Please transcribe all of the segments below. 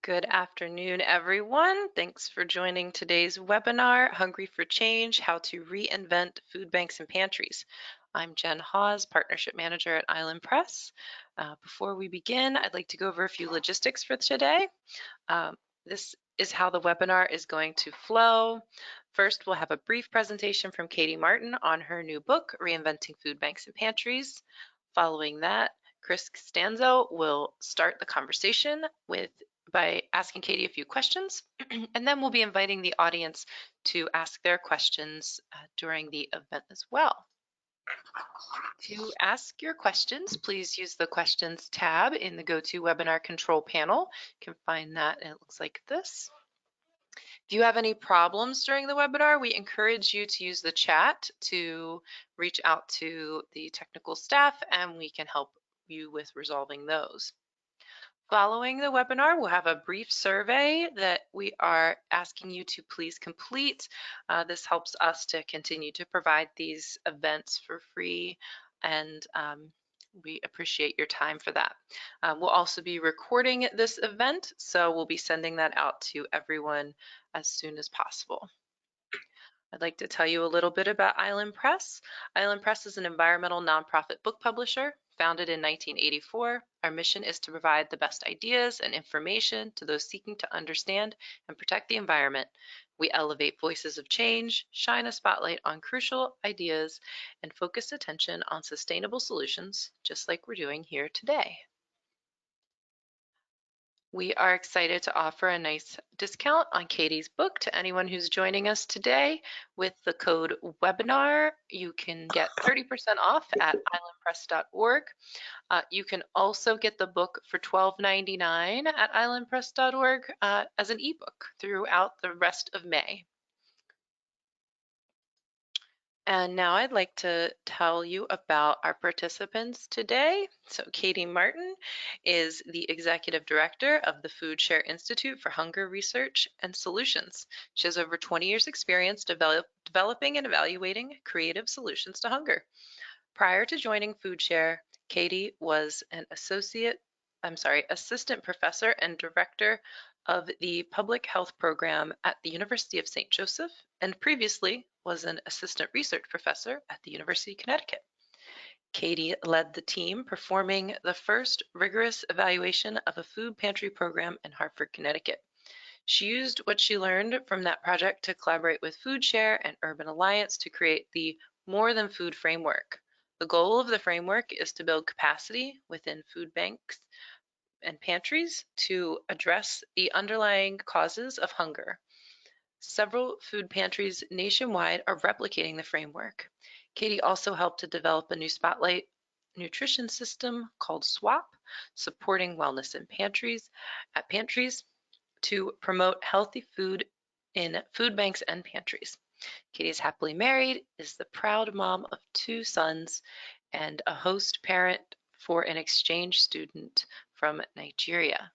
Good afternoon, everyone. Thanks for joining today's webinar, Hungry for Change, How to Reinvent Food Banks and Pantries. I'm Jen Hawes, Partnership Manager at Island Press. Before we begin, I'd like to go over a few logistics for today. This is how the webinar is going to flow. First, we'll have a brief presentation from Katie Martin on her new book, Reinventing Food Banks and Pantries. Following that, Chris Costanzo will start the conversation by asking Katie a few questions, and then we'll be inviting the audience to ask their questions during the event as well. To ask your questions, please use the questions tab in the GoToWebinar control panel. You can find that, and it looks like this. If you have any problems during the webinar, we encourage you to use the chat to reach out to the technical staff, and we can help you with resolving those. Following the webinar, we'll have a brief survey that we are asking you to please complete. This helps us to continue to provide these events for free, and we appreciate your time for that. We'll also be recording this event, so we'll be sending that out to everyone as soon as possible. I'd like to tell you a little bit about Island Press. Island Press is an environmental nonprofit book publisher founded in 1984. Our mission is to provide the best ideas and information to those seeking to understand and protect the environment. We elevate voices of change, shine a spotlight on crucial ideas, and focus attention on sustainable solutions, just like we're doing here today. We are excited to offer a nice discount on Katie's book to anyone who's joining us today. With the code WEBINAR, you can get 30% off at islandpress.org. You can also get the book for $12.99 at islandpress.org as an ebook throughout the rest of May. And now I'd like to tell you about our participants today. So Katie Martin is the Executive Director of the Food Share Institute for Hunger Research and Solutions. She has over 20 years experience developing and evaluating creative solutions to hunger. Prior to joining Food Share, Katie was an assistant professor and director of the public health program at the University of St. Joseph, and previously was an assistant research professor at the University of Connecticut. Katie led the team performing the first rigorous evaluation of a food pantry program in Hartford, Connecticut. She used what she learned from that project to collaborate with Food Share and Urban Alliance to create the More Than Food framework. The goal of the framework is to build capacity within food banks and pantries to address the underlying causes of hunger. Several food pantries nationwide are replicating the framework. Katie also helped to develop a new spotlight nutrition system called SWAP, supporting wellness in pantries to promote healthy food in food banks and pantries. Katie is happily married, is the proud mom of 2 sons, and a host parent for an exchange student from Nigeria.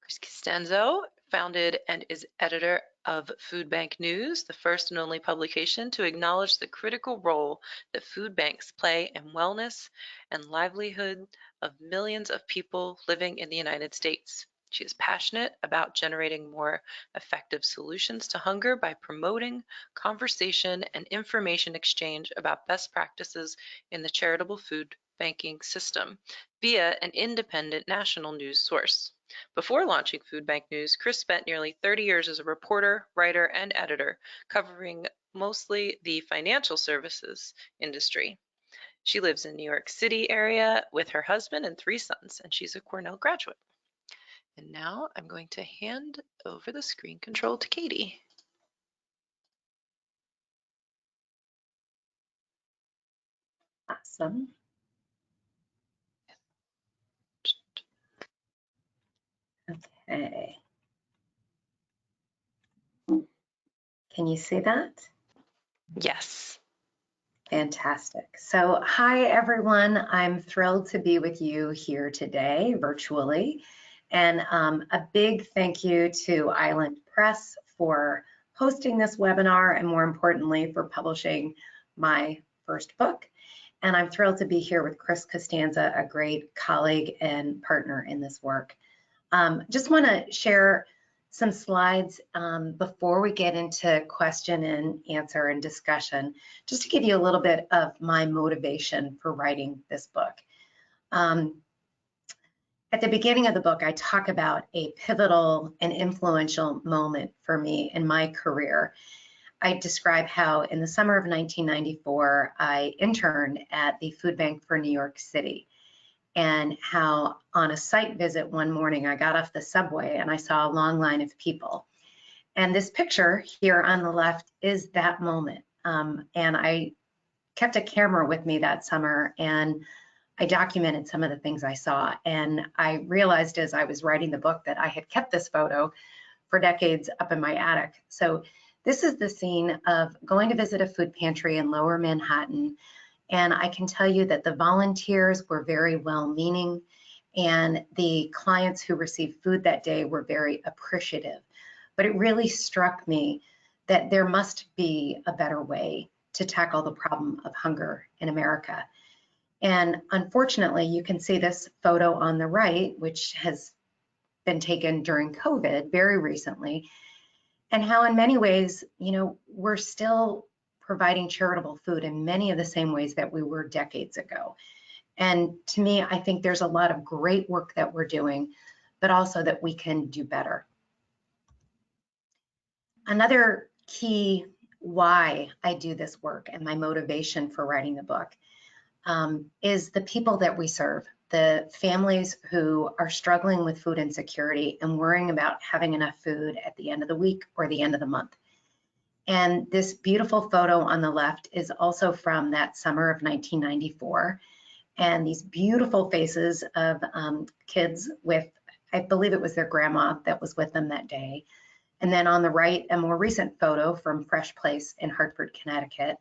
Chris Costanzo founded and is editor of Food Bank News, the first and only publication to acknowledge the critical role that food banks play in wellness and livelihood of millions of people living in the United States. She is passionate about generating more effective solutions to hunger by promoting conversation and information exchange about best practices in the charitable food banking system via an independent national news source. Before launching Food Bank News, Chris spent nearly 30 years as a reporter, writer, and editor, covering mostly the financial services industry. She lives in New York City area with her husband and 3 sons, and she's a Cornell graduate. And now I'm going to hand over the screen control to Katie. Awesome. Okay. Can you see that? Yes. Fantastic. So hi, everyone. I'm thrilled to be with you here today virtually. And a big thank you to Island Press for hosting this webinar and more importantly, for publishing my first book. And I'm thrilled to be here with Chris Costanza, a great colleague and partner in this work. Just want to share some slides before we get into question and answer and discussion, just to give you a little bit of my motivation for writing this book. At the beginning of the book, I talk about a pivotal and influential moment for me in my career. I describe how in the summer of 1994, I interned at the Food Bank for New York City, and how on a site visit one morning, I got off the subway and I saw a long line of people. And this picture here on the left is that moment. And I kept a camera with me that summer, and I documented some of the things I saw. And I realized as I was writing the book that I had kept this photo for decades up in my attic. So this is the scene of going to visit a food pantry in Lower Manhattan. And I can tell you that the volunteers were very well-meaning, and the clients who received food that day were very appreciative. But it really struck me that there must be a better way to tackle the problem of hunger in America. And unfortunately, you can see this photo on the right, which has been taken during COVID very recently, and how in many ways, we're still providing charitable food in many of the same ways that we were decades ago. And to me, I think there's a lot of great work that we're doing, but also that we can do better. Another key why I do this work and my motivation for writing the book is the people that we serve, the families who are struggling with food insecurity and worrying about having enough food at the end of the week or the end of the month. And this beautiful photo on the left is also from that summer of 1994. And these beautiful faces of kids with, I believe it was their grandma that was with them that day. And then on the right, a more recent photo from Fresh Place in Hartford, Connecticut.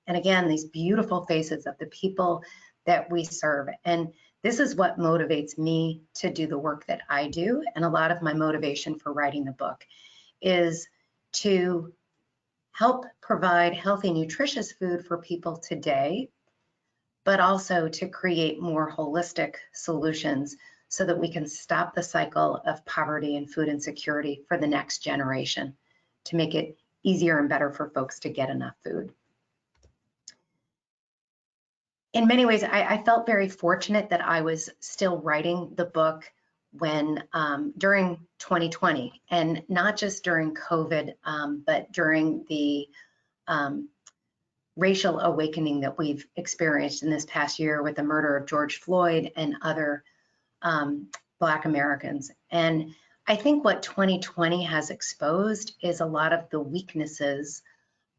And again, these beautiful faces of the people that we serve. And this is what motivates me to do the work that I do. And a lot of my motivation for writing the book is to help provide healthy, nutritious food for people today, but also to create more holistic solutions so that we can stop the cycle of poverty and food insecurity for the next generation, to make it easier and better for folks to get enough food. In many ways, I felt very fortunate that I was still writing the book when during 2020, and not just during COVID, but during the racial awakening that we've experienced in this past year with the murder of George Floyd and other Black Americans. And I think what 2020 has exposed is a lot of the weaknesses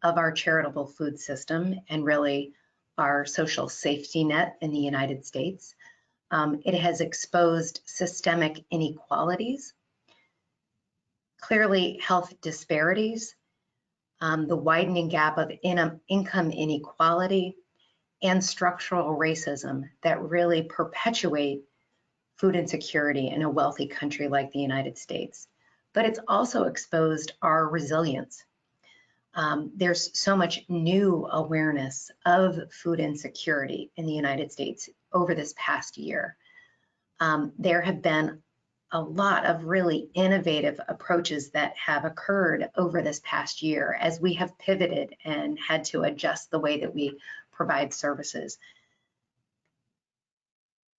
of our charitable food system and really our social safety net in the United States. It has exposed systemic inequalities, clearly health disparities, the widening gap of income inequality, and structural racism that really perpetuate food insecurity in a wealthy country like the United States. But it's also exposed our resilience. There's so much new awareness of food insecurity in the United States over this past year. There have been a lot of really innovative approaches that have occurred over this past year as we have pivoted and had to adjust the way that we provide services.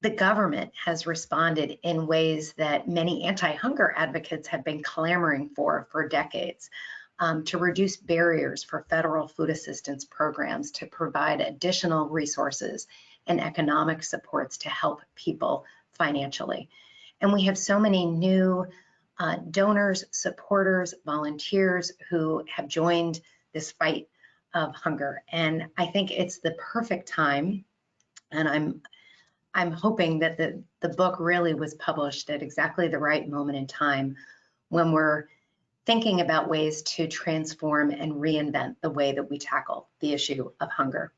The government has responded in ways that many anti-hunger advocates have been clamoring for decades. To reduce barriers for federal food assistance programs, to provide additional resources and economic supports to help people financially. And we have so many new donors, supporters, volunteers who have joined this fight of hunger. And I think it's the perfect time, and I'm hoping that the book really was published at exactly the right moment in time when we're thinking about ways to transform and reinvent the way that we tackle the issue of hunger.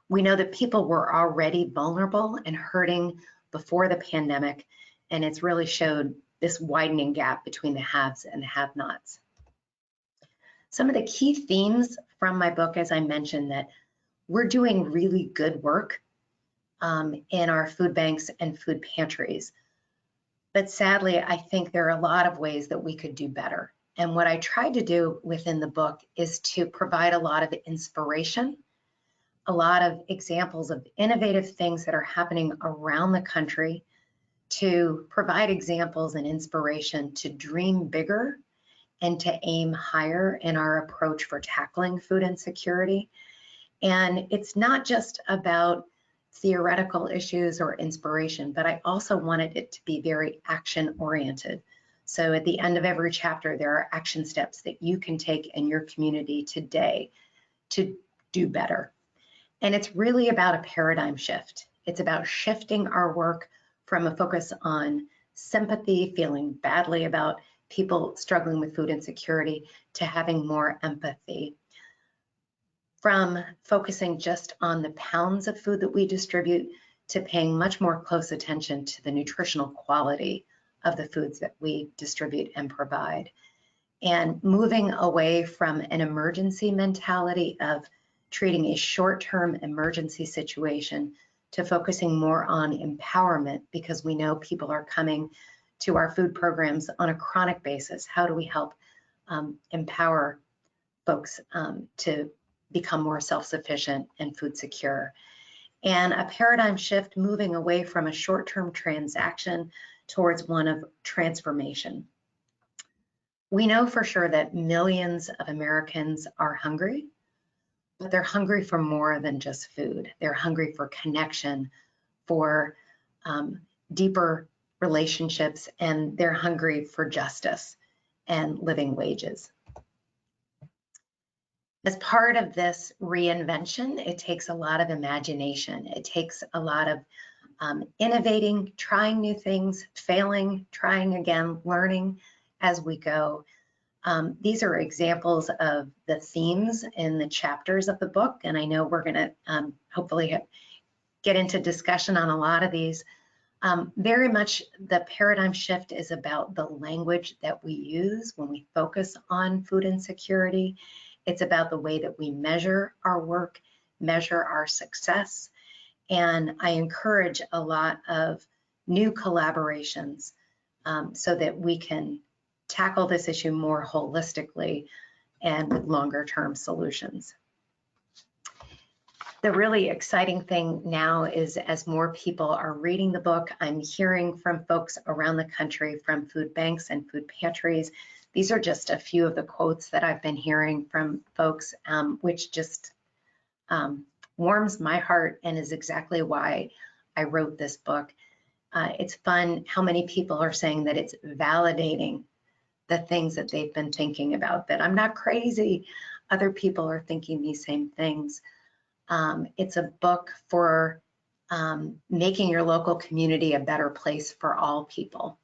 We know that people were already vulnerable and hurting before the pandemic, and it's really showed this widening gap between the haves and the have-nots. Some of the key themes from my book, as I mentioned, that we're doing really good work in our food banks and food pantries. But sadly, I think there are a lot of ways that we could do better. And what I tried to do within the book is to provide a lot of inspiration, a lot of examples of innovative things that are happening around the country, to provide examples and inspiration to dream bigger and to aim higher in our approach for tackling food insecurity. And it's not just about theoretical issues or inspiration, but I also wanted it to be very action oriented. So at the end of every chapter, there are action steps that you can take in your community today to do better. And it's really about a paradigm shift. It's about shifting our work from a focus on sympathy, feeling badly about people struggling with food insecurity, to having more empathy, from focusing just on the pounds of food that we distribute to paying much more close attention to the nutritional quality of the foods that we distribute and provide, and moving away from an emergency mentality of treating a short-term emergency situation to focusing more on empowerment, because we know people are coming to our food programs on a chronic basis. How do we help empower folks to become more self-sufficient and food secure? And a paradigm shift, moving away from a short-term transaction towards one of transformation. We know for sure that millions of Americans are hungry, but they're hungry for more than just food. They're hungry for connection, for deeper relationships, and they're hungry for justice and living wages. As part of this reinvention, it takes a lot of imagination. It takes a lot of innovating, trying new things, failing, trying again, learning as we go. These are examples of the themes in the chapters of the book, and I know we're going to hopefully get into discussion on a lot of these. Very much the paradigm shift is about the language that we use when we focus on food insecurity. It's about the way that we measure our work, measure our success, and I encourage a lot of new collaborations so that we can tackle this issue more holistically and with longer term solutions. The really exciting thing now is, as more people are reading the book, I'm hearing from folks around the country, from food banks and food pantries. These are just a few of the quotes that I've been hearing from folks, which just warms my heart and is exactly why I wrote this book. It's fun how many people are saying that it's validating the things that they've been thinking about, that I'm not crazy. Other people are thinking these same things. It's a book for making your local community a better place for all people.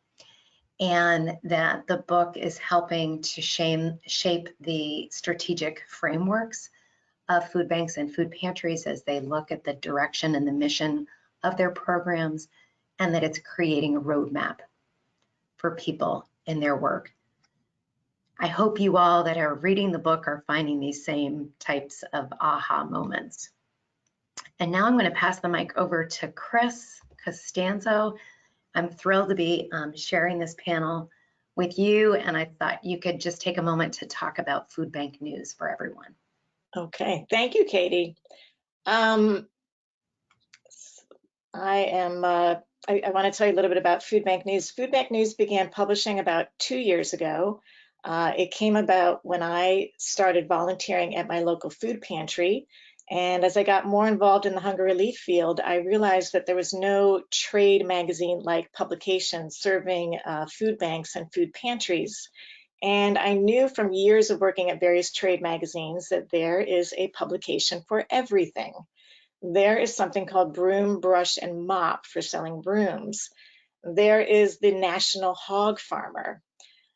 And that the book is helping to shape the strategic frameworks of food banks and food pantries as they look at the direction and the mission of their programs, and that it's creating a roadmap for people in their work. I hope you all that are reading the book are finding these same types of aha moments. And now I'm going to pass the mic over to Chris Costanzo. I'm thrilled to be sharing this panel with you, and I thought you could just take a moment to talk about food bank news for everyone. Okay, thank you, Katie. I want to tell you a little bit about Food Bank News. Food Bank News began publishing about 2 years ago. It came about when I started volunteering at my local food pantry. And as I got more involved in the hunger relief field, I realized that there was no trade magazine-like publication serving food banks and food pantries. And I knew from years of working at various trade magazines that there is a publication for everything. There is something called Broom, Brush, and Mop for selling brooms. There is the National Hog Farmer.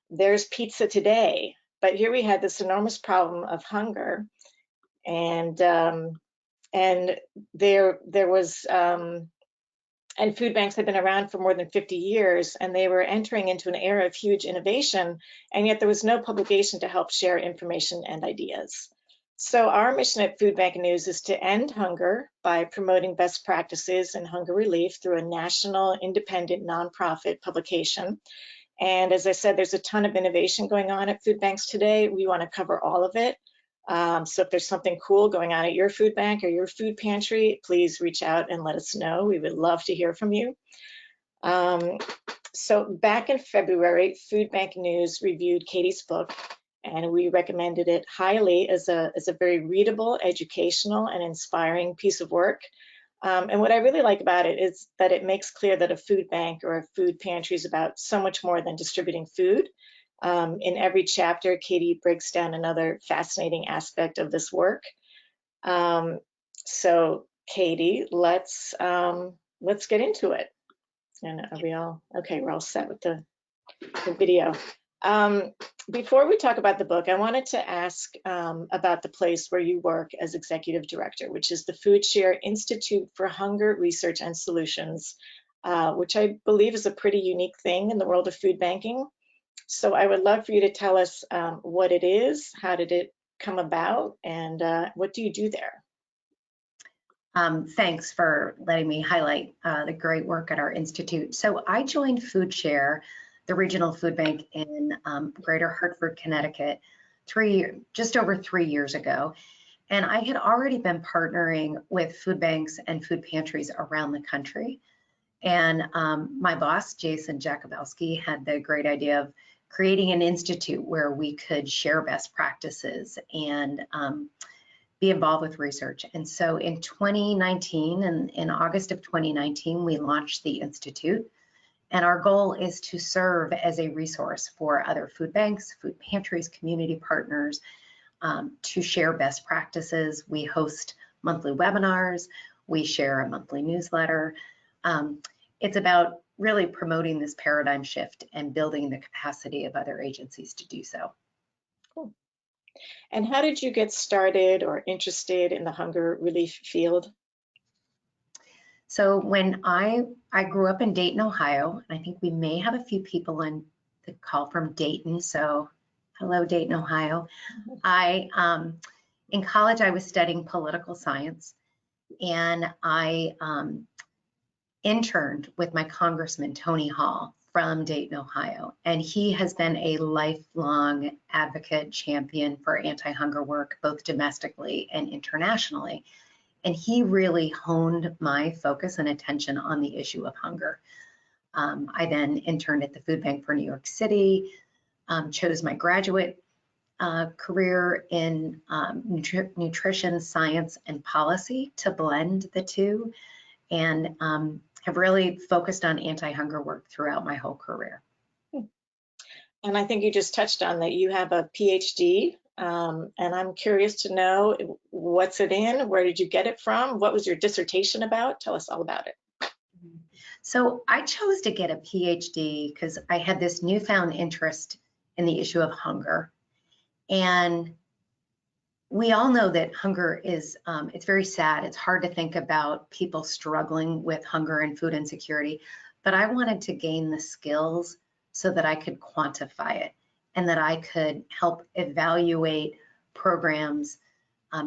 There's Pizza Today. But here we had this enormous problem of hunger, and food banks had been around for more than 50 years, and they were entering into an era of huge innovation, and yet there was no publication to help share information and ideas. So our mission at Food Bank News is to end hunger by promoting best practices in hunger relief through a national independent nonprofit publication. And as I said, there's a ton of innovation going on at food banks today. We want to cover all of it. So if there's something cool going on at your food bank or your food pantry, please reach out and let us know. We would love to hear from you. So back in February, Food Bank News reviewed Katie's book, and we recommended it highly as a very readable, educational, and inspiring piece of work. And what I really like about it is that it makes clear that a food bank or a food pantry is about so much more than distributing food. In every chapter, Katie breaks down another fascinating aspect of this work. So Katie, let's get into it. And are we all okay? We're all set with the video. Before we talk about the book, I wanted to ask about the place where you work as executive director, which is the Food Share Institute for Hunger Research and Solutions, which I believe is a pretty unique thing in the world of food banking. So I would love for you to tell us what it is, how did it come about, and what do you do there? Thanks for letting me highlight the great work at our institute. So I joined Food Share, the regional food bank in Greater Hartford, Connecticut, just over 3 years ago. And I had already been partnering with food banks and food pantries around the country. And my boss, Jason Jakubowski, had the great idea of creating an institute where we could share best practices and be involved with research. And so in 2019, and in August of 2019, we launched the Institute. And our goal is to serve as a resource for other food banks, food pantries, community partners, to share best practices. We host monthly webinars. We share a monthly newsletter. It's about really promoting this paradigm shift and building the capacity of other agencies to do so. Cool. And how did you get started or interested in the hunger relief field? So when I grew up in Dayton, Ohio, and I think we may have a few people on the call from Dayton, so hello, Dayton, Ohio. In college, I was studying political science, and I interned with my congressman, Tony Hall, from Dayton, Ohio. And he has been a lifelong advocate, champion for anti-hunger work, both domestically and internationally. And he really honed my focus and attention on the issue of hunger. I then interned at the Food Bank for New York City, chose my graduate career in nutrition, science, and policy to blend the two, and have really focused on anti-hunger work throughout my whole career. And I think you just touched on that you have a PhD, and I'm curious to know, what's it in? Where did you get it from? What was your dissertation about? Tell us all about it. So I chose to get a PhD because I had this newfound interest in the issue of hunger. And we all know that hunger is, it's very sad. It's hard to think about people struggling with hunger and food insecurity, but I wanted to gain the skills so that I could quantify it and that I could help evaluate programs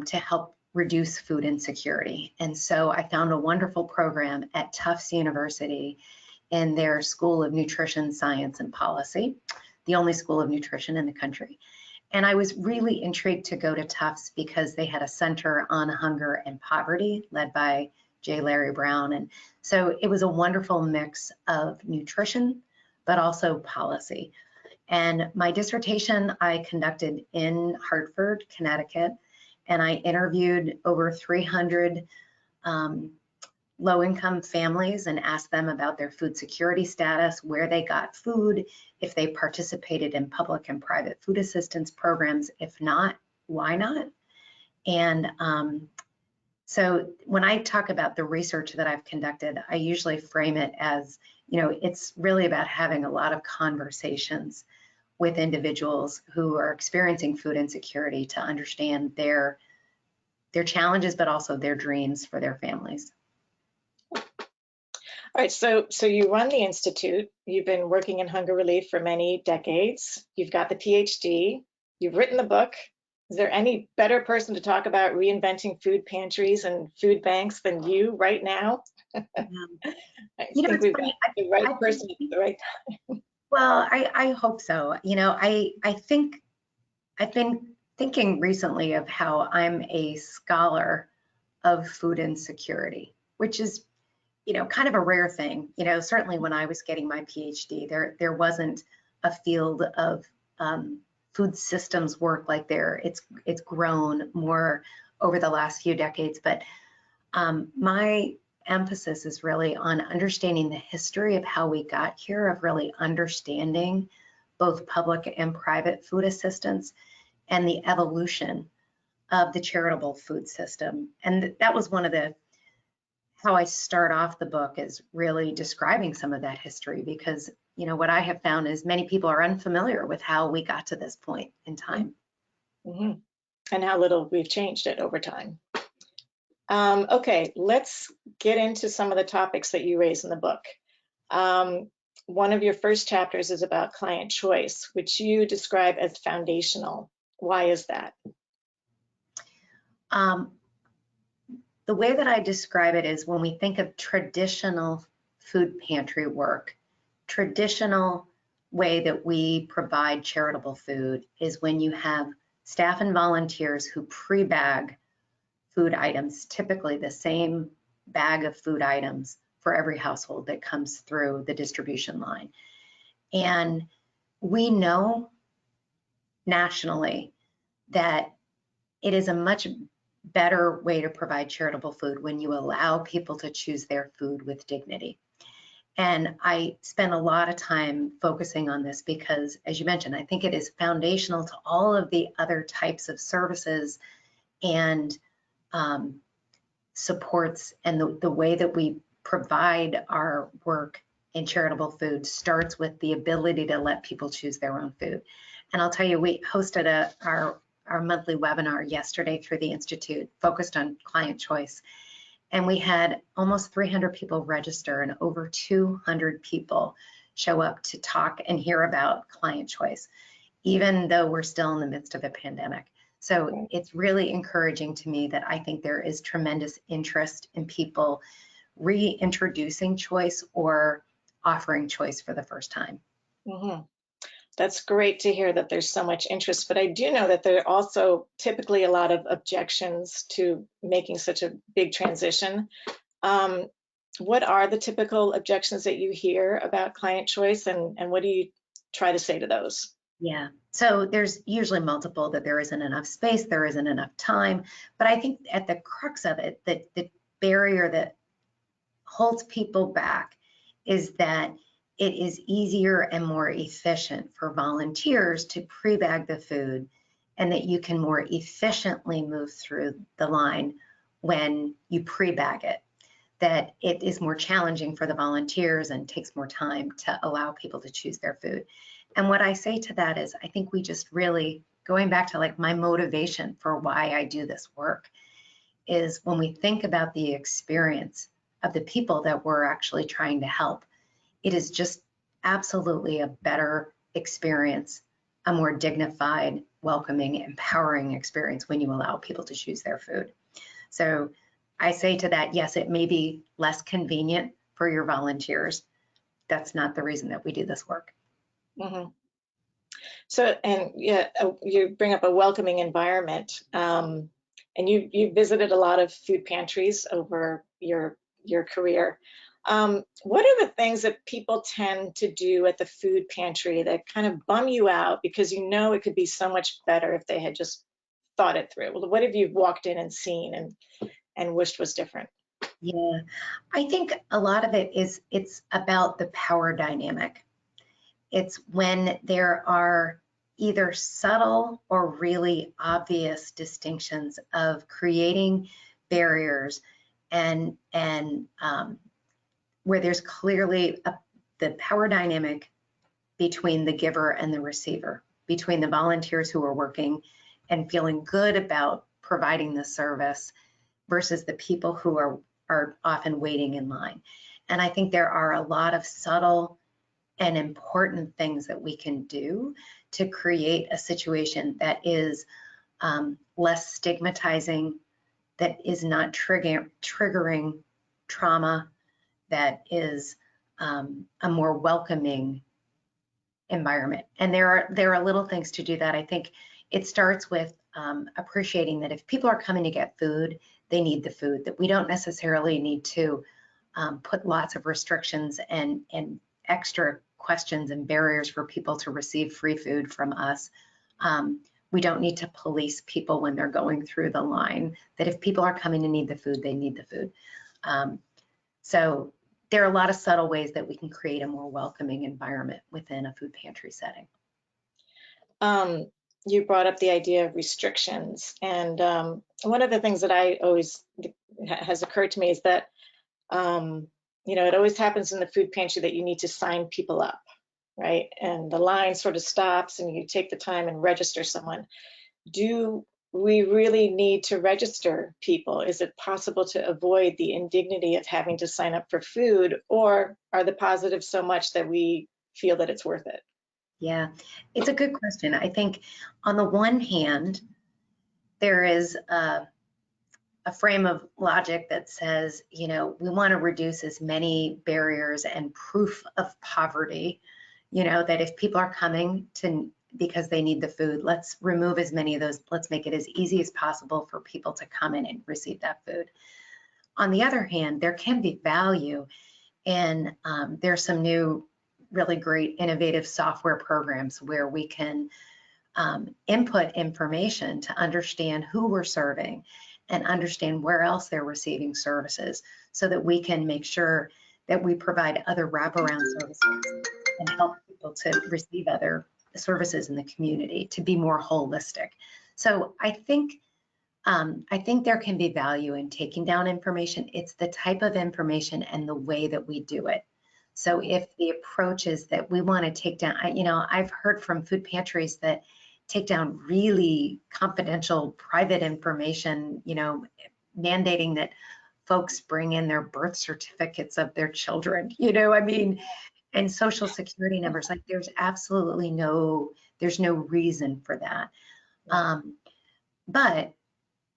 to help reduce food insecurity. And so I found a wonderful program at Tufts University in their School of Nutrition, Science, and Policy, the only school of nutrition in the country. And I was really intrigued to go to Tufts because they had a center on hunger and poverty led by J. Larry Brown. And so it was a wonderful mix of nutrition, but also policy. And my dissertation I conducted in Hartford, Connecticut, and I interviewed over 300 low-income families and asked them about their food security status, where they got food, if they participated in public and private food assistance programs. If not, why not? And so when I talk about the research that I've conducted, I usually frame it as, it's really about having a lot of conversations with individuals who are experiencing food insecurity to understand their challenges, but also their dreams for their families. All right, so you run the Institute. You've been working in hunger relief for many decades. You've got the PhD. You've written the book. Is there any better person to talk about reinventing food pantries and food banks than you right now? Um, I think it's we've got funny. the right I've been, person at the right well, I hope so. I think I've been thinking recently of how I'm a scholar of food insecurity, which is, kind of a rare thing. Certainly when I was getting my PhD, there wasn't a field of food systems work like there. It's grown more over the last few decades, but my emphasis is really on understanding the history of how we got here, of really understanding both public and private food assistance and the evolution of the charitable food system. And that was one of the how I start off the book, is really describing some of that history, because what I have found is many people are unfamiliar with how we got to this point in time. Mm-hmm. And how little we've changed it over time. Okay, let's get into some of the topics that you raise in the book. One of your first chapters is about client choice, which you describe as foundational. Why is that? Um, the way that I describe it is, when we think of traditional food pantry work, traditional way that we provide charitable food is when you have staff and volunteers who pre-bag food items, typically the same bag of food items for every household that comes through the distribution line. And we know nationally that it is a much better way to provide charitable food when you allow people to choose their food with dignity. And I spent a lot of time focusing on this because, as you mentioned, I think it is foundational to all of the other types of services and supports, and the way that we provide our work in charitable food starts with the ability to let people choose their own food. And I'll tell you, we hosted our monthly webinar yesterday through the Institute focused on client choice. And we had almost 300 people register and over 200 people show up to talk and hear about client choice, even though we're still in the midst of a pandemic. So it's really encouraging to me that I think there is tremendous interest in people reintroducing choice or offering choice for the first time. Mm-hmm. That's great to hear that there's so much interest, but I do know that there are also typically a lot of objections to making such a big transition. What are the typical objections that you hear about client choice, and what do you try to say to those? Yeah, so there's usually multiple, that there isn't enough space, there isn't enough time, but I think at the crux of it, that the barrier that holds people back is that it is easier and more efficient for volunteers to pre-bag the food, and that you can more efficiently move through the line when you pre-bag it. That it is more challenging for the volunteers and takes more time to allow people to choose their food. And what I say to that is, I think we just really, going back to like my motivation for why I do this work, is when we think about the experience of the people that we're actually trying to help, it is just absolutely a better experience, a more dignified, welcoming, empowering experience when you allow people to choose their food. So I say to that, yes, it may be less convenient for your volunteers. That's not the reason that we do this work. Mm-hmm. So, and yeah, you bring up a welcoming environment, and you visited a lot of food pantries over your career. What are the things that people tend to do at the food pantry that kind of bum you out because you know it could be so much better if they had just thought it through? Well, what have you walked in and seen and wished was different? Yeah, I think a lot of it is, it's about the power dynamic. It's when there are either subtle or really obvious distinctions of creating barriers, and where there's clearly the power dynamic between the giver and the receiver, between the volunteers who are working and feeling good about providing the service versus the people who are often waiting in line. And I think there are a lot of subtle and important things that we can do to create a situation that is less stigmatizing, that is not triggering trauma, that is a more welcoming environment. And there are little things to do that. I think it starts with appreciating that if people are coming to get food, they need the food, that we don't necessarily need to put lots of restrictions and extra questions and barriers for people to receive free food from us. We don't need to police people when they're going through the line, that if people are coming to need the food, they need the food. So there are a lot of subtle ways that we can create a more welcoming environment within a food pantry setting. You brought up the idea of restrictions. And one of the things that I always has occurred to me is that, it always happens in the food pantry that you need to sign people up, right? And the line sort of stops and you take the time and register someone. Do we really need to register people? Is it possible to avoid the indignity of having to sign up for food, or are the positives so much that we feel that it's worth it? Yeah, it's a good question. I think on the one hand, there is a frame of logic that says, we want to reduce as many barriers and proof of poverty, that if people are coming to because they need the food, let's remove as many of those, let's make it as easy as possible for people to come in and receive that food. On the other hand, there can be value in, there's some new really great innovative software programs where we can input information to understand who we're serving and understand where else they're receiving services, so that we can make sure that we provide other wraparound services and help people to receive other services in the community to be more holistic. So I think there can be value in taking down information. It's the type of information and the way that we do it. So if the approach is that we want to take down, I've heard from food pantries that take down really confidential private information, mandating that folks bring in their birth certificates of their children, and social security numbers. Like there's absolutely there's no reason for that. But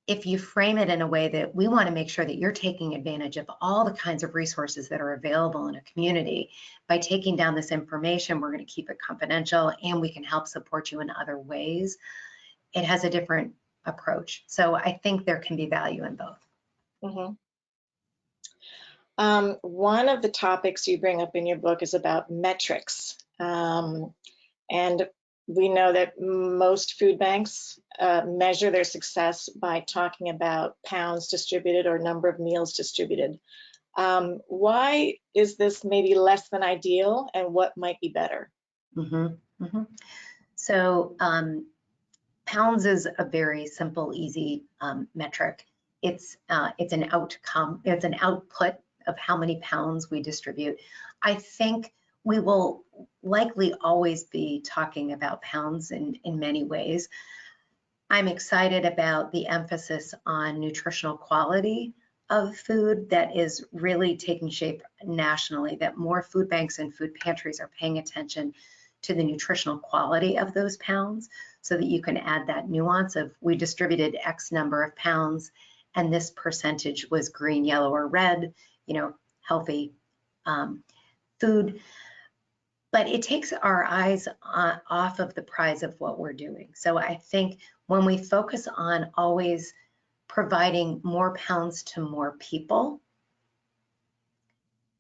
if you frame it in a way that we want to make sure that you're taking advantage of all the kinds of resources that are available in a community, by taking down this information, we're going to keep it confidential and we can help support you in other ways. It has a different approach. So I think there can be value in both. Mm-hmm. One of the topics you bring up in your book is about metrics. And we know that most food banks measure their success by talking about pounds distributed or number of meals distributed. Why is this maybe less than ideal, and what might be better? Mm-hmm. Mm-hmm. So pounds is a very simple, easy metric. It's an outcome. It's an output of how many pounds we distribute. I think we will likely always be talking about pounds in many ways. I'm excited about the emphasis on nutritional quality of food that is really taking shape nationally, that more food banks and food pantries are paying attention to the nutritional quality of those pounds, so that you can add that nuance of, we distributed X number of pounds and this percentage was green, yellow, or red, healthy food. But it takes our eyes off of the prize of what we're doing. So I think when we focus on always providing more pounds to more people,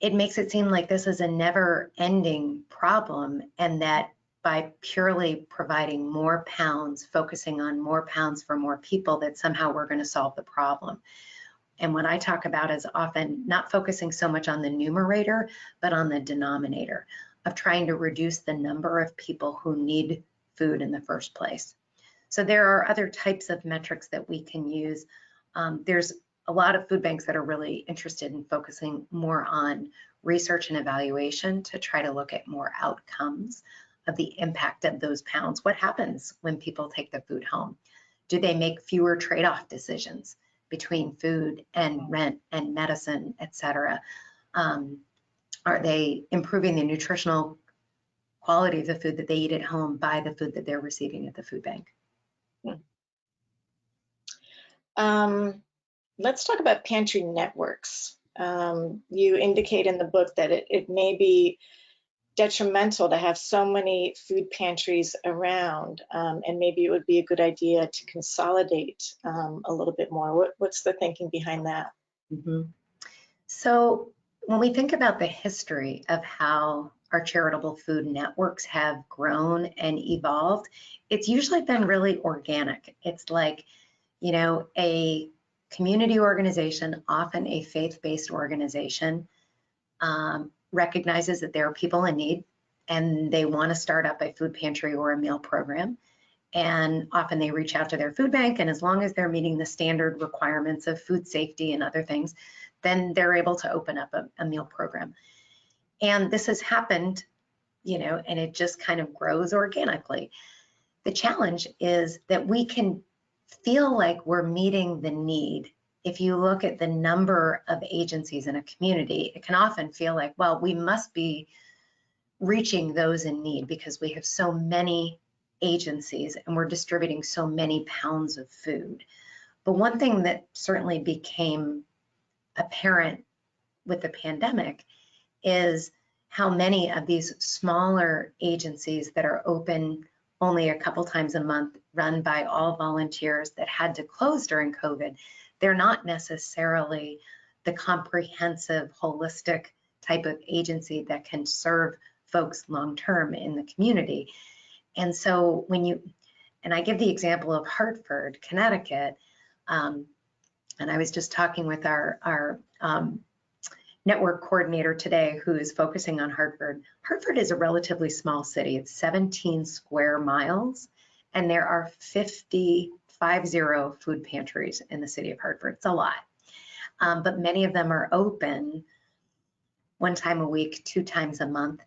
it makes it seem like this is a never-ending problem, and that by purely providing more pounds, focusing on more pounds for more people, that somehow we're going to solve the problem. And what I talk about is often not focusing so much on the numerator, but on the denominator of trying to reduce the number of people who need food in the first place. So there are other types of metrics that we can use. There's a lot of food banks that are really interested in focusing more on research and evaluation to try to look at more outcomes of the impact of those pounds. What happens when people take the food home? Do they make fewer trade-off decisions between food and rent and medicine, et cetera? Are they improving the nutritional quality of the food that they eat at home by the food that they're receiving at the food bank? Let's talk about pantry networks. You indicate in the book that it may be detrimental to have so many food pantries around, and maybe it would be a good idea to consolidate a little bit more. What's the thinking behind that? Mhm. So when we think about the history of how our charitable food networks have grown and evolved, it's usually been really organic. It's like, a community organization, often a faith-based organization, recognizes that there are people in need and they want to start up a food pantry or a meal program. And often they reach out to their food bank, and as long as they're meeting the standard requirements of food safety and other things, then they're able to open up a meal program. And this has happened, and it just kind of grows organically. The challenge is that we can feel like we're meeting the need. If you look at the number of agencies in a community, it can often feel like, well, we must be reaching those in need because we have so many agencies and we're distributing so many pounds of food. But one thing that certainly became apparent with the pandemic is how many of these smaller agencies that are open only a couple times a month, run by all volunteers, that had to close during COVID, they're not necessarily the comprehensive, holistic type of agency that can serve folks long-term in the community. And so and I give the example of Hartford, Connecticut, and I was just talking with our network coordinator today who is focusing on Hartford. Hartford is a relatively small city. It's 17 square miles, and there are 50 food pantries in the city of Hartford. It's a lot, but many of them are open one time a week, two times a month.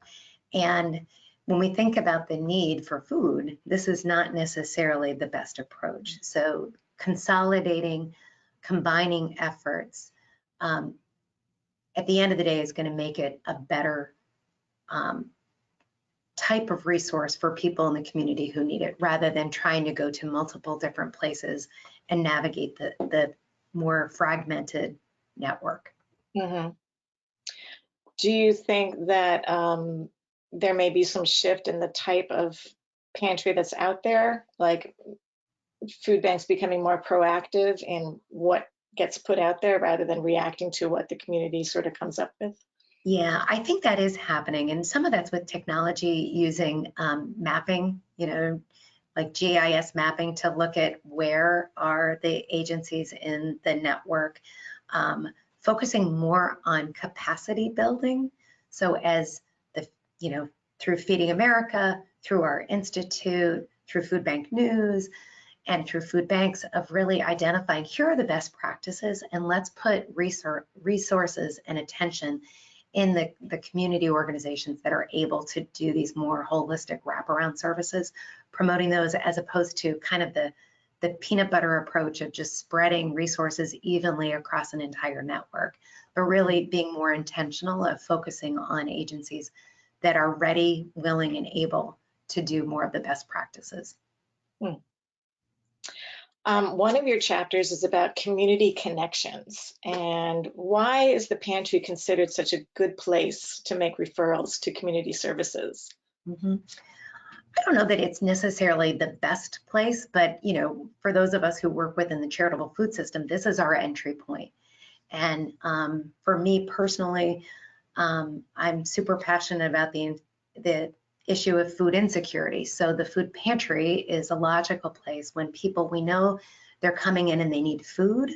And when we think about the need for food, this is not necessarily the best approach. So consolidating, combining efforts, at the end of the day is going to make it a better type of resource for people in the community who need it, rather than trying to go to multiple different places and navigate the more fragmented network. Mm-hmm. Do you think that there may be some shift in the type of pantry that's out there, like food banks becoming more proactive in what gets put out there rather than reacting to what the community sort of comes up with? Yeah, I think that is happening. And some of that's with technology using mapping, like GIS mapping to look at where are the agencies in the network, focusing more on capacity building. So as through Feeding America, through our institute, through Food Bank News, and through food banks, of really identifying here are the best practices, and let's put resources and attention in the community organizations that are able to do these more holistic wraparound services, promoting those, as opposed to kind of the peanut butter approach of just spreading resources evenly across an entire network, but really being more intentional of focusing on agencies that are ready, willing, and able to do more of the best practices. One of your chapters is about community connections, and why is the pantry considered such a good place to make referrals to community services? Mm-hmm. I don't know that it's necessarily the best place, but for those of us who work within the charitable food system, this is our entry point. And for me personally, I'm super passionate about the issue of food insecurity. So the food pantry is a logical place when we know they're coming in and they need food,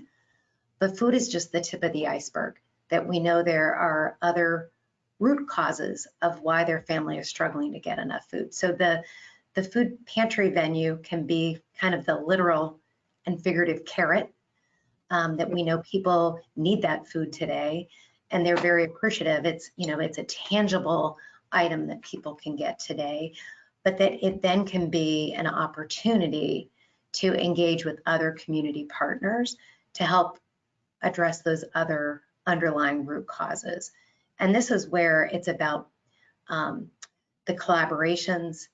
but food is just the tip of the iceberg, that we know there are other root causes of why their family is struggling to get enough food. So the food pantry venue can be kind of the literal and figurative carrot, that we know people need that food today and they're very appreciative. It's a tangible item that people can get today, but that it then can be an opportunity to engage with other community partners to help address those other underlying root causes. And this is where it's about the collaborations.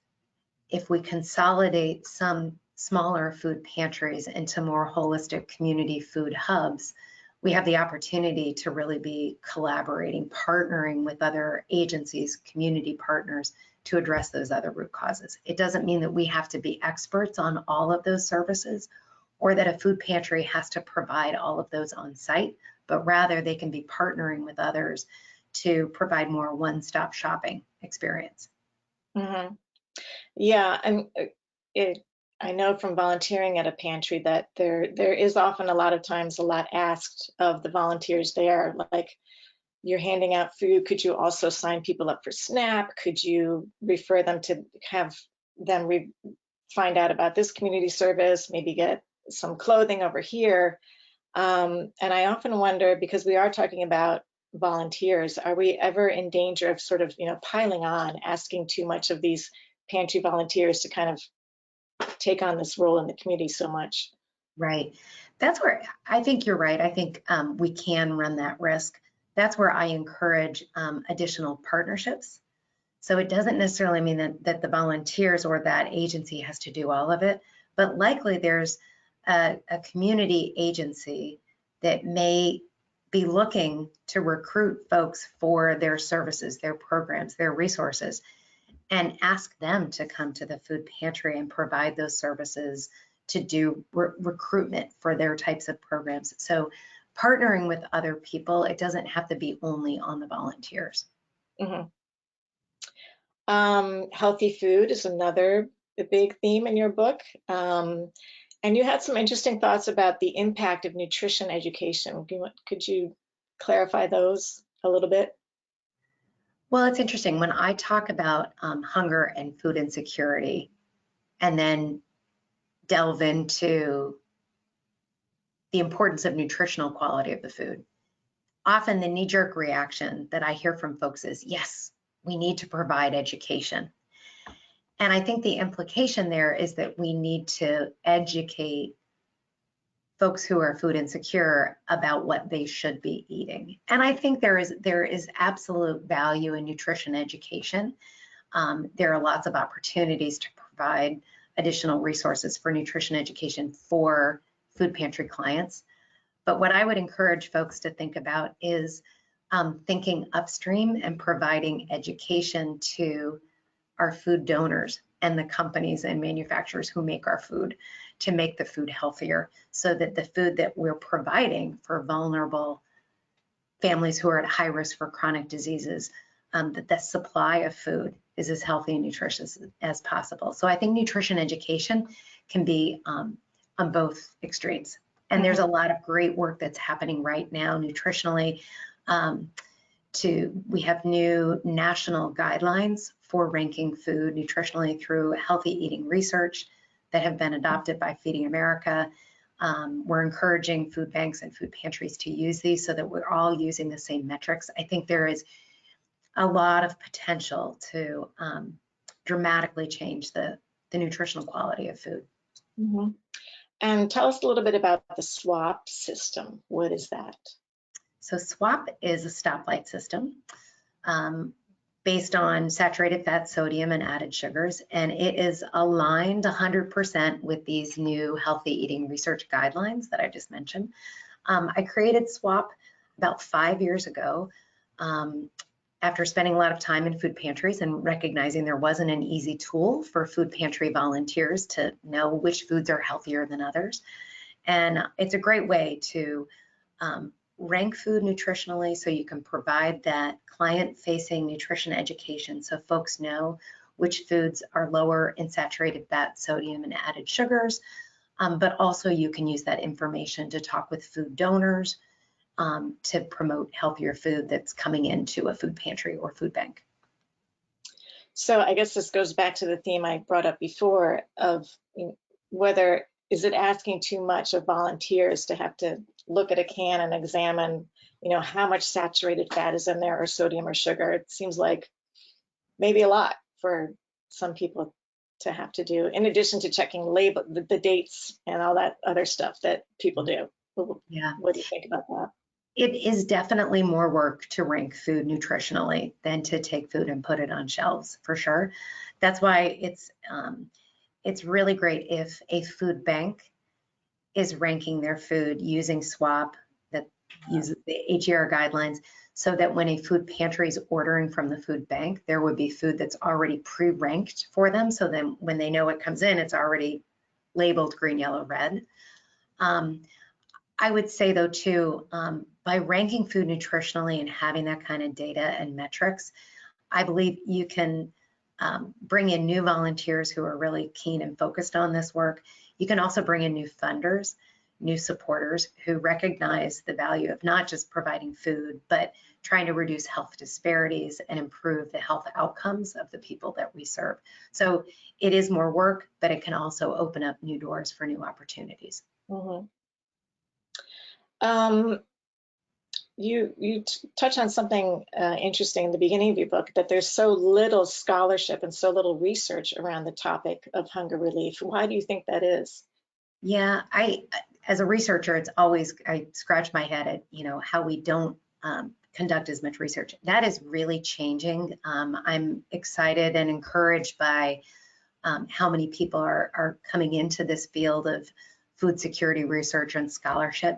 If we consolidate some smaller food pantries into more holistic community food hubs, we have the opportunity to really be collaborating, partnering with other agencies, community partners to address those other root causes. It doesn't mean that we have to be experts on all of those services or that a food pantry has to provide all of those on site, but rather they can be partnering with others to provide more one-stop shopping experience. Mm-hmm. Yeah, and I know from volunteering at a pantry that there is often a lot of times a lot asked of the volunteers there, like you're handing out food. Could you also sign people up for SNAP? Could you refer them to have them find out about this community service, maybe get some clothing over here? And I often wonder, because we are talking about volunteers, are we ever in danger of sort of, piling on, asking too much of these pantry volunteers to kind of take on this role in the community so much? Right. That's where I think you're right. I think we can run that risk. That's where I encourage additional partnerships. So it doesn't necessarily mean that the volunteers or that agency has to do all of it, but likely there's a community agency that may be looking to recruit folks for their services, their programs, their resources, and ask them to come to the food pantry and provide those services to do recruitment for their types of programs. So partnering with other people, it doesn't have to be only on the volunteers. Hmm. Healthy food is another big theme in your book. And you had some interesting thoughts about the impact of nutrition education. Could you clarify those a little bit? Well, it's interesting when I talk about hunger and food insecurity and then delve into the importance of nutritional quality of the food. Often the knee-jerk reaction that I hear from folks is, yes, we need to provide education. And I think the implication there is that we need to educate folks who are food insecure about what they should be eating. And I think there is absolute value in nutrition education. There are lots of opportunities to provide additional resources for nutrition education for food pantry clients. But what I would encourage folks to think about is thinking upstream and providing education to our food donors and the companies and manufacturers who make our food to make the food healthier, so that the food that we're providing for vulnerable families who are at high risk for chronic diseases, that the supply of food is as healthy and nutritious as possible. So I think nutrition education can be on both extremes. And there's a lot of great work that's happening right now nutritionally. We have new national guidelines for ranking food nutritionally through healthy eating research that have been adopted by Feeding America. We're encouraging food banks and food pantries to use these so that we're all using the same metrics. I think there is a lot of potential to dramatically change the nutritional quality of food. Mm-hmm. And tell us a little bit about the SWAP system. What is that? So SWAP is a stoplight system based on saturated fat, sodium, and added sugars, and it is aligned 100% with these new healthy eating research guidelines that I just mentioned. I created SWAP about 5 years ago after spending a lot of time in food pantries and recognizing there wasn't an easy tool for food pantry volunteers to know which foods are healthier than others. And it's a great way to rank food nutritionally so you can provide that client-facing nutrition education so folks know which foods are lower in saturated fat, sodium, and added sugars. But also you can use that information to talk with food donors to promote healthier food that's coming into a food pantry or food bank. So I guess this goes back to the theme I brought up before of whether is it asking too much of volunteers to have to look at a can and examine, how much saturated fat is in there or sodium or sugar. It seems like maybe a lot for some people to have to do, in addition to checking the dates and all that other stuff that people do. Yeah. What do you think about that? It is definitely more work to rank food nutritionally than to take food and put it on shelves, for sure. That's why it's really great if a food bank is ranking their food using SWAP that uses the HER guidelines, so that when a food pantry is ordering from the food bank, there would be food that's already pre-ranked for them. So then when they know it comes in, it's already labeled green, yellow, red. I would say though too, by ranking food nutritionally and having that kind of data and metrics, I believe you can bring in new volunteers who are really keen and focused on this work. You can also bring in new funders, new supporters who recognize the value of not just providing food, but trying to reduce health disparities and improve the health outcomes of the people that we serve. So it is more work, but it can also open up new doors for new opportunities. Mm-hmm. You touch on something interesting in the beginning of your book, that there's so little scholarship and so little research around the topic of hunger relief. Why do you think that is? Yeah, as a researcher, it's always, I scratch my head at, how we don't conduct as much research. That is really changing. I'm excited and encouraged by how many people are coming into this field of food security research and scholarship.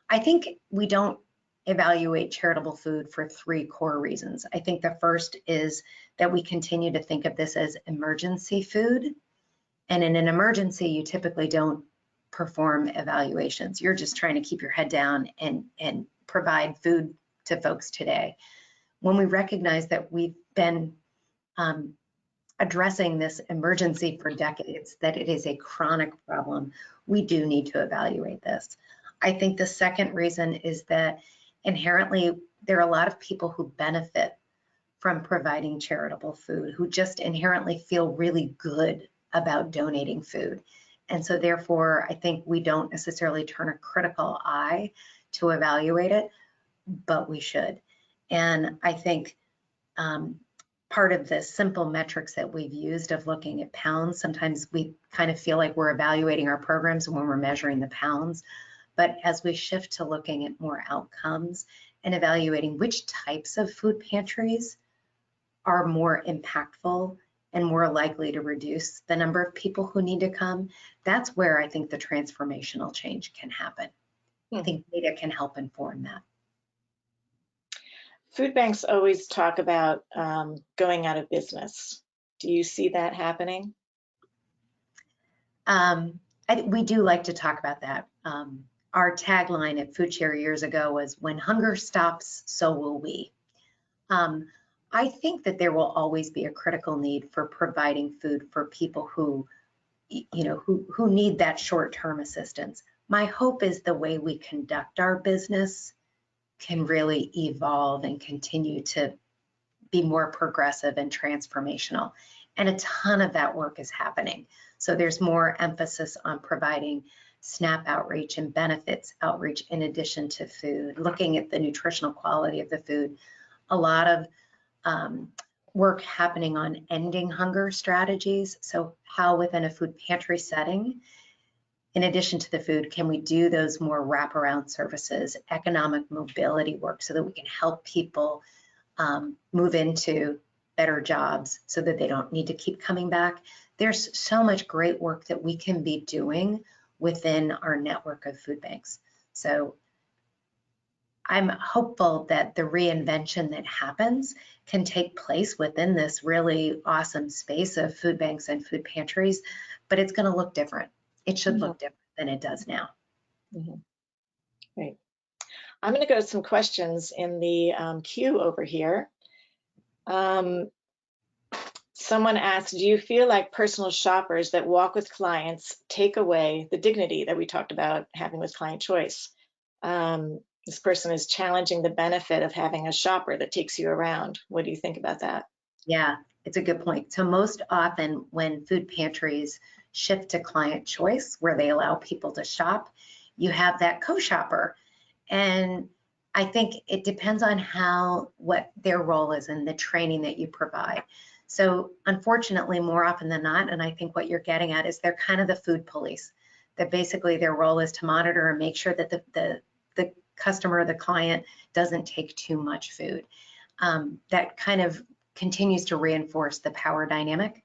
I think we don't evaluate charitable food for three core reasons. I think the first is that we continue to think of this as emergency food. And in an emergency, you typically don't perform evaluations. You're just trying to keep your head down and provide food to folks today. When we recognize that we've been addressing this emergency for decades, that it is a chronic problem, we do need to evaluate this. I think the second reason is that inherently there are a lot of people who benefit from providing charitable food, who just inherently feel really good about donating food. And so therefore, I think we don't necessarily turn a critical eye to evaluate it, but we should. And I think part of the simple metrics that we've used of looking at pounds, sometimes we kind of feel like we're evaluating our programs when we're measuring the pounds. But as we shift to looking at more outcomes and evaluating which types of food pantries are more impactful and more likely to reduce the number of people who need to come, that's where I think the transformational change can happen. I think data can help inform that. Food banks always talk about going out of business. Do you see that happening? We do like to talk about that. Our tagline at Food Share years ago was, "When hunger stops, so will we." I think that there will always be a critical need for providing food for people who need that short-term assistance. My hope is the way we conduct our business can really evolve and continue to be more progressive and transformational. And a ton of that work is happening. So there's more emphasis on providing SNAP outreach and benefits outreach in addition to food, looking at the nutritional quality of the food. A lot of work happening on ending hunger strategies. So how within a food pantry setting, in addition to the food, can we do those more wraparound services, economic mobility work, so that we can help people move into better jobs so that they don't need to keep coming back. There's so much great work that we can be doing within our network of food banks. So I'm hopeful that the reinvention that happens can take place within this really awesome space of food banks and food pantries, but it's going to look different. It should look different than it does now. Great. I'm going to go to some questions in the queue over here. Someone asked, do you feel like personal shoppers that walk with clients take away the dignity that we talked about having with client choice? This person is challenging the benefit of having a shopper that takes you around. What do you think about that? Yeah, it's a good point. So most often when food pantries shift to client choice, where they allow people to shop, you have that co-shopper. And I think it depends on what their role is and the training that you provide. So unfortunately, more often than not, and I think what you're getting at is they're kind of the food police, that basically their role is to monitor and make sure that the customer, the client, doesn't take too much food. That kind of continues to reinforce the power dynamic.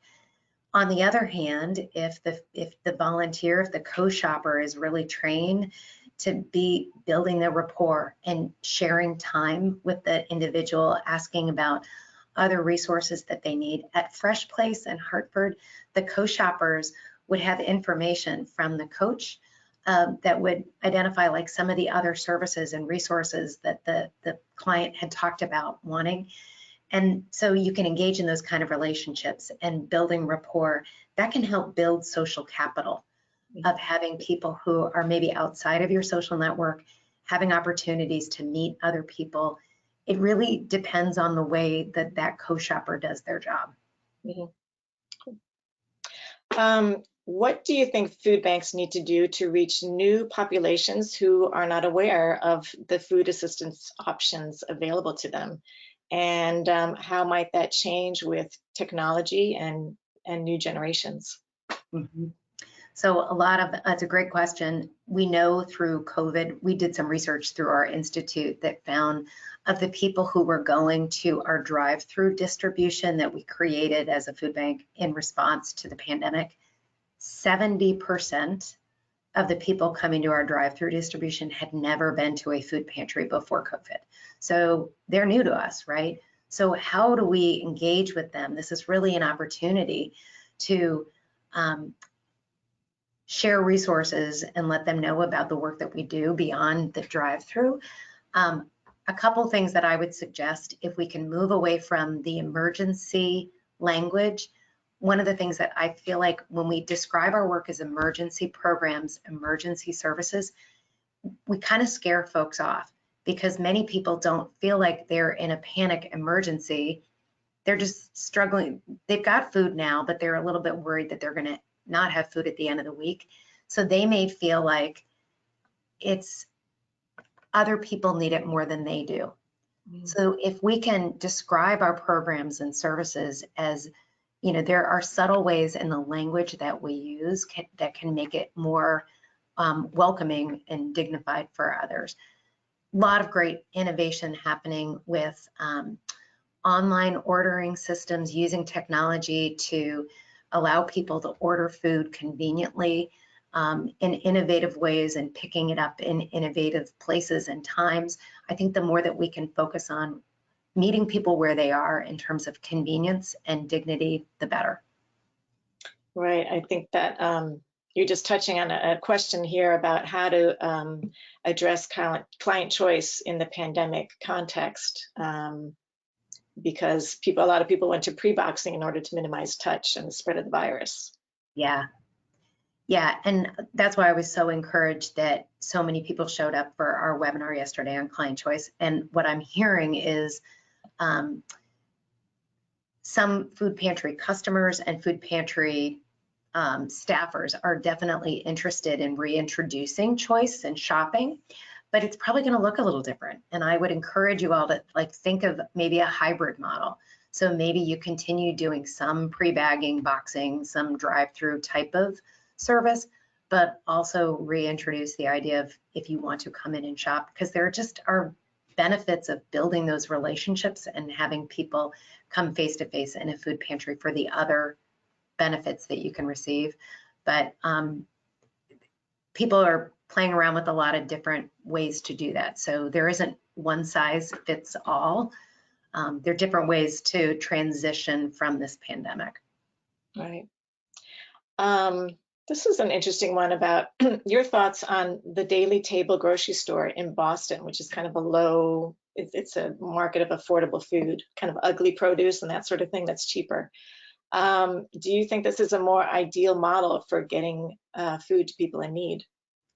On the other hand, if the volunteer, if the co-shopper is really trained to be building the rapport and sharing time with the individual, asking about other resources that they need. At Fresh Place in Hartford, the co-shoppers would have information from the coach that would identify like some of the other services and resources that the client had talked about wanting. And so you can engage in those kind of relationships and building rapport. That can help build social capital of having people who are maybe outside of your social network, having opportunities to meet other people. It really depends on the way that that co-shopper does their job. Mhm. What do you think food banks need to do to reach new populations who are not aware of the food assistance options available to them? And how might that change with technology and new generations? Mm-hmm. So that's a great question. We know through COVID, we did some research through our institute that found of the people who were going to our drive-through distribution that we created as a food bank in response to the pandemic, 70% of the people coming to our drive-through distribution had never been to a food pantry before COVID. So they're new to us, right? So how do we engage with them? This is really an opportunity to share resources and let them know about the work that we do beyond the drive-through. A couple things that I would suggest, if we can move away from the emergency language. One of the things that I feel like when we describe our work as emergency programs, emergency services, we kind of scare folks off because many people don't feel like they're in a panic emergency. They're just struggling. They've got food now, but they're a little bit worried that they're going to not have food at the end of the week. So they may feel like it's other people need it more than they do. So if we can describe our programs and services as, you know, there are subtle ways in the language that we use that can make it more welcoming and dignified for others. A lot of great innovation happening with online ordering systems, using technology to allow people to order food conveniently in innovative ways and picking it up in innovative places and times. I think the more that we can focus on meeting people where they are in terms of convenience and dignity, the better. Right. I think that you're just touching on a question here about how to address client choice in the pandemic context. Because a lot of people went to pre-boxing in order to minimize touch and the spread of the virus. Yeah. Yeah, and that's why I was so encouraged that so many people showed up for our webinar yesterday on client choice. And what I'm hearing is some food pantry customers and food pantry staffers are definitely interested in reintroducing choice and shopping, but it's probably going to look a little different. And I would encourage you all to like think of maybe a hybrid model. So maybe you continue doing some pre-bagging, boxing, some drive-through type of service, but also reintroduce the idea of if you want to come in and shop, because there just are benefits of building those relationships and having people come face to face in a food pantry for the other benefits that you can receive. But people are playing around with a lot of different ways to do that. So there isn't one size fits all. There are different ways to transition from this pandemic. Right. This is an interesting one about your thoughts on the Daily Table grocery store in Boston, which is kind of a low, it's a market of affordable food, kind of ugly produce and that sort of thing that's cheaper. Do you think this is a more ideal model for getting food to people in need?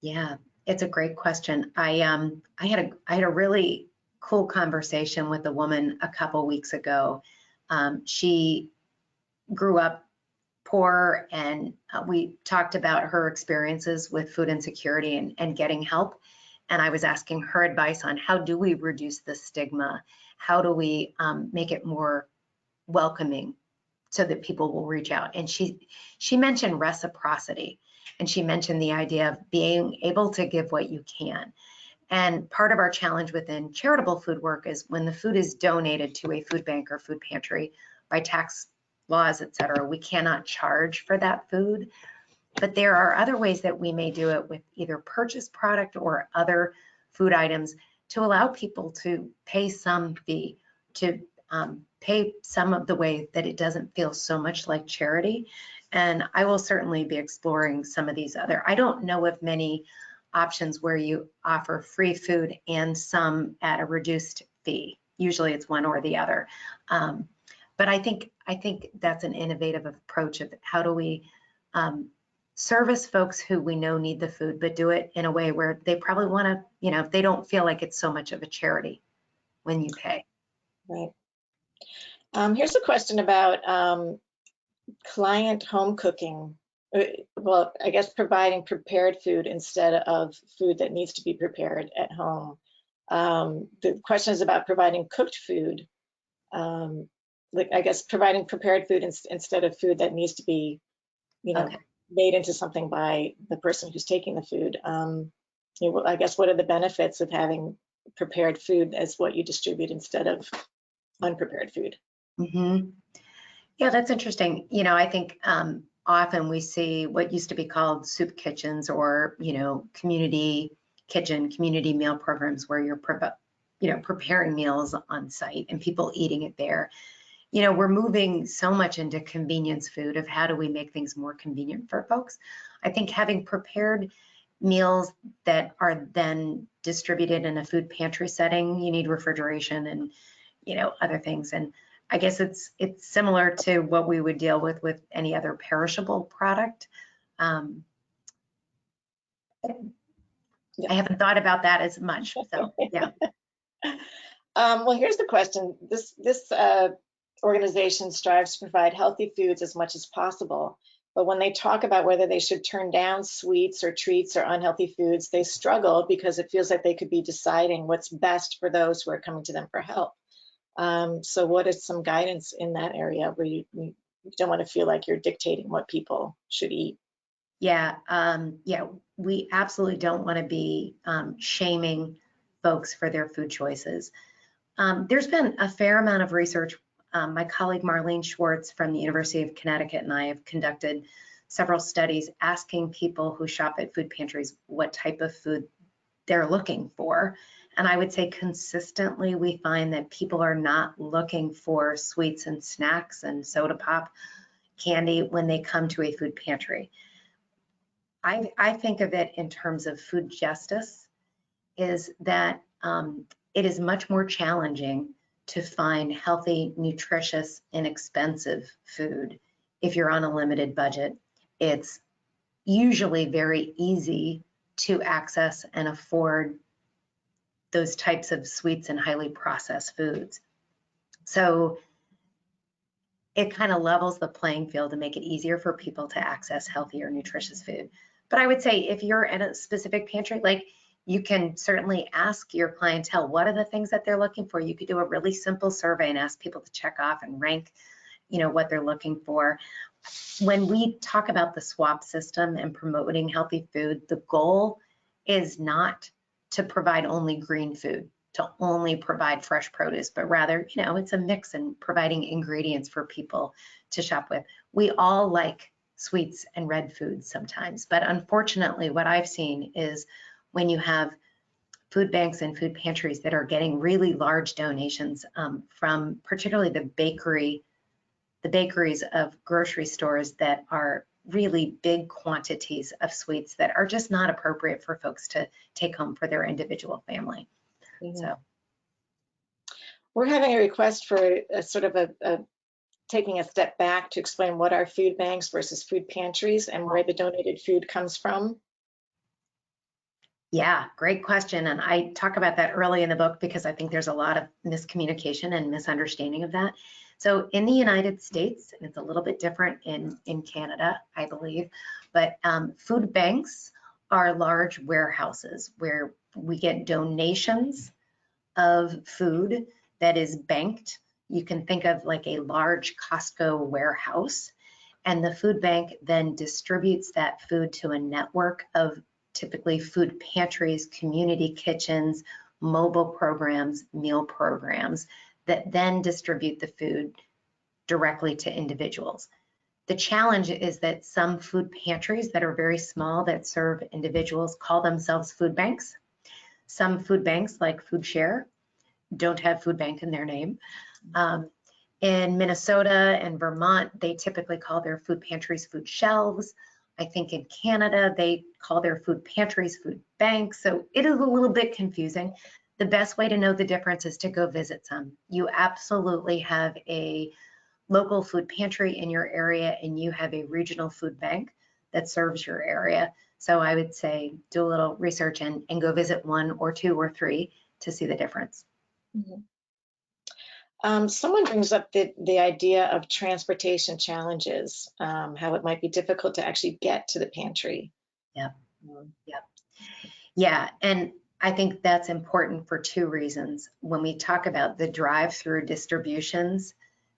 Yeah, it's a great question. I had a really cool conversation with a woman a couple weeks ago. She grew up poor, and we talked about her experiences with food insecurity and getting help. And I was asking her advice on how do we reduce the stigma? How do we make it more welcoming so that people will reach out? And she mentioned reciprocity, and she mentioned the idea of being able to give what you can. And part of our challenge within charitable food work is when the food is donated to a food bank or food pantry by laws, et cetera, we cannot charge for that food. But there are other ways that we may do it with either purchased product or other food items to allow people to pay some fee, to pay some of the way that it doesn't feel so much like charity. And I will certainly be exploring some of these other. I don't know of many options where you offer free food and some at a reduced fee. Usually it's one or the other. But I think that's an innovative approach of how do we service folks who we know need the food, but do it in a way where they probably want to, you know, they don't feel like it's so much of a charity when you pay. Right. Here's a question about client home cooking. Well, I guess providing prepared food instead of food that needs to be prepared at home. The question is about providing cooked food. Like, I guess providing prepared food instead of food that needs to be, you know, Okay. made into something by the person who's taking the food. You know, I guess what are the benefits of having prepared food as what you distribute instead of unprepared food? Mm-hmm. Yeah, that's interesting. You know, I think often we see what used to be called soup kitchens or, you know, community kitchen, community meal programs where you're, you know, preparing meals on site and people eating it there. You know, we're moving so much into convenience food of how do we make things more convenient for folks. I think having prepared meals that are then distributed in a food pantry setting, you need refrigeration and, you know, other things. And I guess it's similar to what we would deal with any other perishable product. I haven't thought about that as much. So yeah. Well, here's the question. This organization strives to provide healthy foods as much as possible. But when they talk about whether they should turn down sweets or treats or unhealthy foods, they struggle because it feels like they could be deciding what's best for those who are coming to them for help. So what is some guidance in that area where you don't want to feel like you're dictating what people should eat? Yeah, yeah, we absolutely don't want to be shaming folks for their food choices. There's been a fair amount of research. My colleague Marlene Schwartz from the University of Connecticut and I have conducted several studies asking people who shop at food pantries what type of food they're looking for. And I would say consistently we find that people are not looking for sweets and snacks and soda pop candy when they come to a food pantry. I think of it in terms of food justice, is that it is much more challenging to find healthy, nutritious, inexpensive food if you're on a limited budget. It's usually very easy to access and afford those types of sweets and highly processed foods. So it kind of levels the playing field to make it easier for people to access healthier, nutritious food. But I would say if you're in a specific pantry, like you can certainly ask your clientele what are the things that they're looking for. You could do a really simple survey and ask people to check off and rank, you know, what they're looking for. When we talk about the swap system and promoting healthy food, the goal is not to provide only green food, to only provide fresh produce, but rather, you know, it's a mix and providing ingredients for people to shop with. We all like sweets and red foods sometimes, but unfortunately, what I've seen is when you have food banks and food pantries that are getting really large donations from particularly the bakeries of grocery stores that are really big quantities of sweets that are just not appropriate for folks to take home for their individual family. Mm-hmm. So We're having a request for a sort of a taking a step back to explain what are food banks versus food pantries and where the donated food comes from. yeah, great question. And I talk about that early in the book because I think there's a lot of miscommunication and misunderstanding of that. So in the United States, and it's a little bit different in Canada, I believe, but food banks are large warehouses where we get donations of food that is banked. You can think of like a large Costco warehouse, and the food bank then distributes that food to a network of typically food pantries, community kitchens, mobile programs, meal programs that then distribute the food directly to individuals. The challenge is that some food pantries that are very small that serve individuals call themselves food banks. Some food banks, like Food Share, don't have food bank in their name. In Minnesota and Vermont, they typically call their food pantries food shelves. I think in Canada, they call their food pantries food banks. So it is a little bit confusing. The best way to know the difference is to go visit some. You absolutely have a local food pantry in your area, and you have a regional food bank that serves your area. So I would say do a little research and go visit one or two or three to see the difference. Someone brings up the idea of transportation challenges, how it might be difficult to actually get to the pantry. Yep. Yeah, and I think that's important for two reasons. When we talk about the drive-through distributions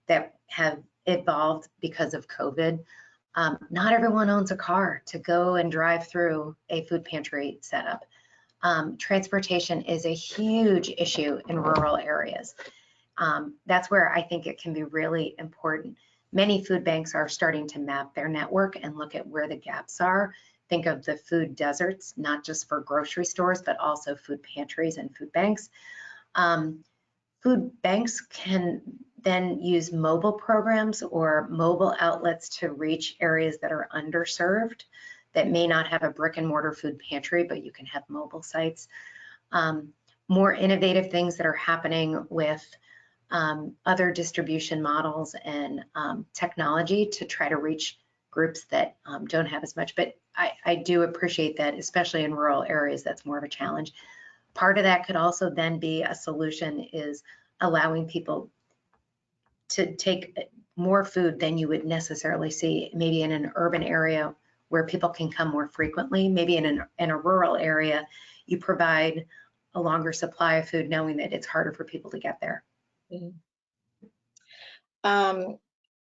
that have evolved because of COVID, not everyone owns a car to go and drive through a food pantry setup. Transportation is a huge issue in rural areas. That's where I think it can be really important. Many food banks are starting to map their network and look at where the gaps are. Think of the food deserts, not just for grocery stores, but also food pantries and food banks. Food banks can then use mobile programs or mobile outlets to reach areas that are underserved that may not have a brick and mortar food pantry, but you can have mobile sites. More innovative things that are happening with other distribution models and technology to try to reach groups that don't have as much. But I do appreciate that, especially in rural areas, that's more of a challenge. Part of that could also then be a solution is allowing people to take more food than you would necessarily see maybe in an urban area where people can come more frequently. Maybe in a rural area, you provide a longer supply of food knowing that it's harder for people to get there.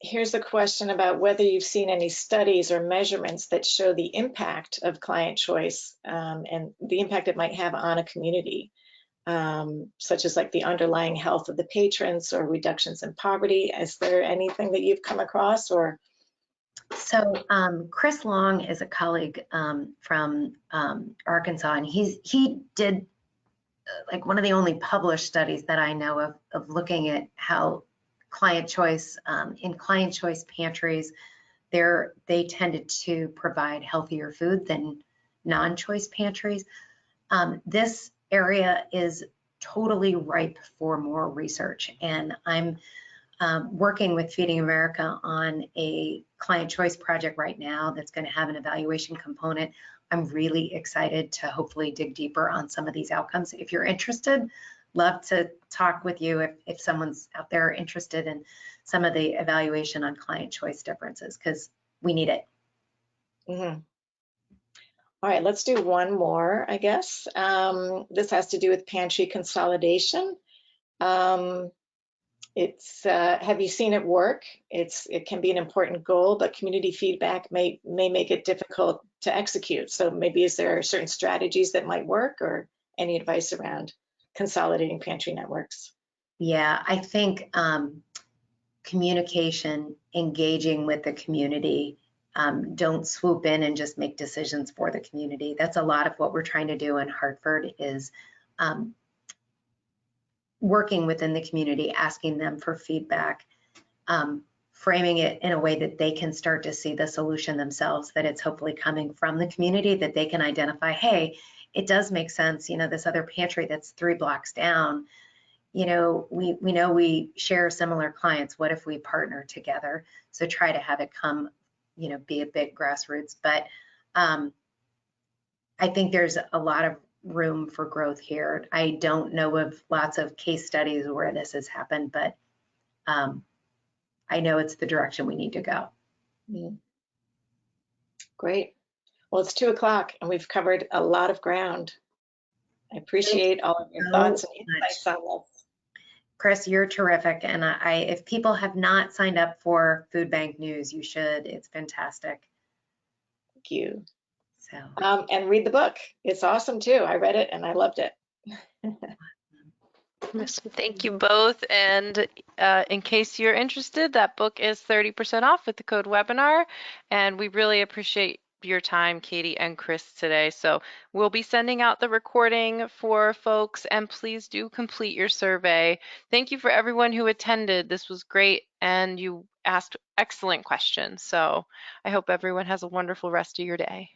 Here's a question about whether you've seen any studies or measurements that show the impact of client choice and the impact it might have on a community, such as like the underlying health of the patrons or reductions in poverty. Is there anything that you've come across or? So Chris Long is a colleague from Arkansas, and he did like one of the only published studies that I know of looking at how client choice, in client choice pantries, they tended to provide healthier food than non-choice pantries. This area is totally ripe for more research, and I'm working with Feeding America on a client choice project right now that's going to have an evaluation component. I'm really excited to hopefully dig deeper on some of these outcomes. If you're interested, love to talk with you if someone's out there interested in some of the evaluation on client choice differences, because we need it. Mm-hmm. All right, let's do one more, I guess. This has to do with pantry consolidation. Have you seen it work? It can be an important goal, but community feedback may make it difficult to execute. So maybe is there certain strategies that might work, or any advice around consolidating pantry networks? Yeah, I think communication, engaging with the community, don't swoop in and just make decisions for the community. That's a lot of what we're trying to do in Hartford is working within the community, asking them for feedback, framing it in a way that they can start to see the solution themselves, that it's hopefully coming from the community, that they can identify, hey, it does make sense, you know, this other pantry that's 3 blocks down, you know, we know we share similar clients. What if we partner together? So try to have it come, you know, be a bit grassroots. But I think there's a lot of room for growth here. I don't know of lots of case studies where this has happened, but I know it's the direction we need to go. Great. Well, it's 2 o'clock and we've covered a lot of ground. I appreciate all of your thoughts and insights on this. Chris, you're terrific. And if people have not signed up for Food Bank News, you should. It's fantastic. Thank you. So. And read the book. It's awesome too. I read it and I loved it. Thank you both. And in case you're interested, that book is 30% off with the code webinar. And we really appreciate your time, Katie and Chris, today. So we'll be sending out the recording for folks, and please do complete your survey. Thank you for everyone who attended. This was great, and you asked excellent questions. So I hope everyone has a wonderful rest of your day.